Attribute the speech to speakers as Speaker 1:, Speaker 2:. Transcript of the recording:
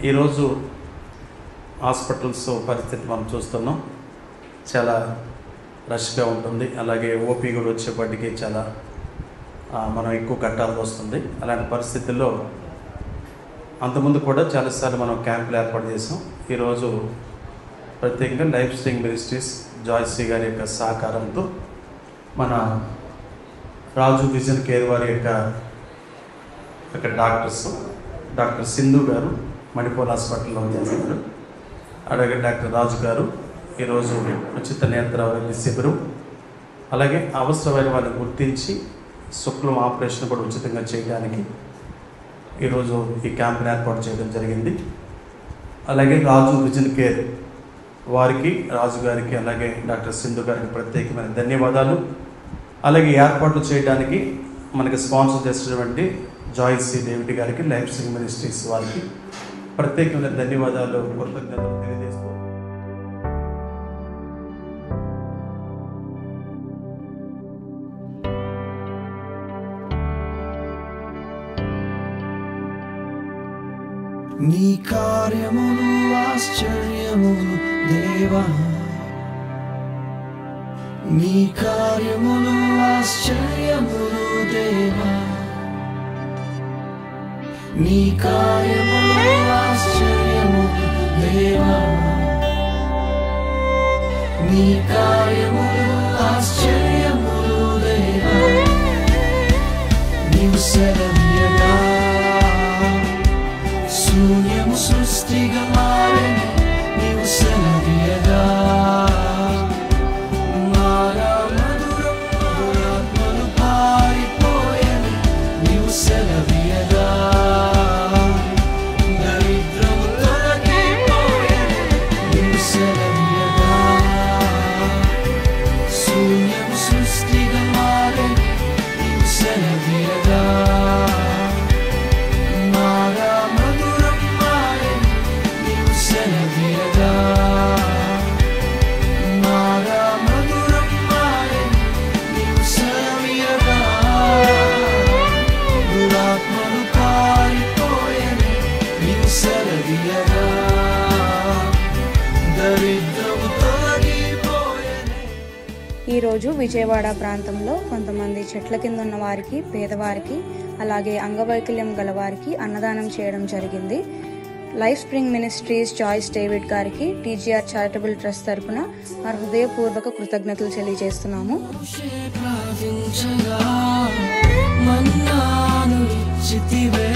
Speaker 1: ఈరోజు హాస్పిటల్స్ పరిస్థితి మనం చూస్తున్నాం, చాలా రష్గా ఉంటుంది. అలాగే ఓపీ కూడా వచ్చేప్పటికీ చాలా మనం ఎక్కువ కట్టాల్సి వస్తుంది. అలాంటి పరిస్థితుల్లో అంతకుముందు కూడా చాలాసార్లు మనం క్యాంపులు ఏర్పాటు చేసాం. ఈరోజు ప్రత్యేకంగా లైఫ్ స్ట్రింగ్ మినిస్ట్రీస్ జాయ్సీ గారి యొక్క సహకారంతో మన రాజు విజన్ కేర్ వారి యొక్క డాక్టర్ సింధు గారు మణిపూర్ హాస్పిటల్లో చేస్తున్నారు. అలాగే డాక్టర్ రాజు గారు ఈరోజు ఉచిత నేత్ర వైద్య శిబిరం, అలాగే అవసరమైన వారిని గుర్తించి శుక్లం ఆపరేషన్ కూడా ఉచితంగా చేయడానికి ఈరోజు ఈ క్యాంప్ని ఏర్పాటు చేయడం జరిగింది. అలాగే రాజు విజన్ కేర్ వారికి, రాజు గారికి, అలాగే డాక్టర్ సింధు గారికి ప్రత్యేకమైన ధన్యవాదాలు. అలాగే ఏర్పాట్లు చేయడానికి మనకి స్పాన్సర్ చేసినటువంటి జాయ్సీ డేవిడ్ గారికి, లైఫ్ స్ట్రింగ్ మినిస్ట్రీస్ వారికి ప్రత్యేకమైన ధన్యవాదాలు, కృతజ్ఞతలు తెలియజేస్తూ
Speaker 2: నీ కార్యములు ఆశ్చర్యములు దేవా, నీ కార్యములు ఆశ్చర్యములు దేవా, నీ కార్యములు ఆశ్చర్యములు దేవా, నీ కార్యములు ఆశ్చర్యములు దేవా. నీవు సెలవీయగా శూన్యము సృష్టిగా మారెను, నీవు సెలవీయగా మారా మధురం మధురాత్మలు పారిపోయెను, నీవు సెలవీయగా దరిద్రము తొలగిపోయెను, నీవు సెలవీయగా శూన్యము సృష్టిగా మారెను, నీవు సెలవీయగా
Speaker 3: ఈరోజు విజయవాడ ప్రాంతంలో కొంతమంది చెట్ల కింద ఉన్న వారికి, పేదవారికి, అలాగే అంగవైకల్యం గల వారికి అన్నదానం చేయడం జరిగింది. Life spring ministries Joyce David గారికి టీజీఆర్ చారిటబుల్ ట్రస్ట్ తరఫున మా హృదయపూర్వక కృతజ్ఞతలు తెలియజేస్తున్నాము.
Speaker 2: మన్నాను ఇచ్చితివే